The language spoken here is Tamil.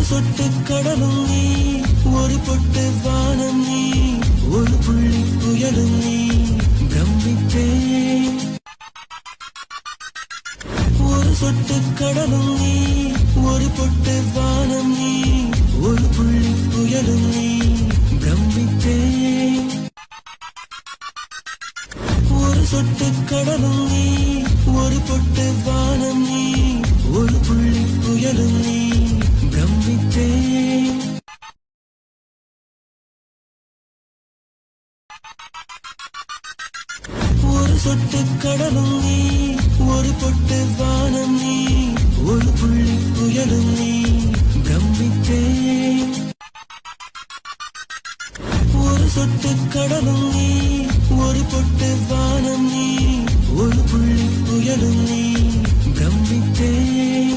சொட்டு கடலும் நீ, ஒரு பொட்டு வானம் நீ, ஒரு புள்ளி புயலும் நீ, பிரமித்தேன். ஒரு சொட்டு கடலும் நீ, ஒரு பொட்டு வானம் நீ, ஒரு புள்ளி புயலும் நீ, பிரமித்தேன். ஒரு சொட்டு கடலும் நீ, ஒரு பொட்டு வானம் நீ, ஒரு புள்ளி புயலும் நீ, பிரமித்தேன். ஒரு சொட்டு கடலும் நீ, ஒரு பொட்டு வானம் நீ, ஒரு புள்ளி புயலும் நீ, பிரமித்தேன். ஒரு சொட்டு கடலும் நீ, ஒரு பொட்டு வானம் நீ, ஒரு புள்ளி புயலும் நீ, பிரமித்தேன்.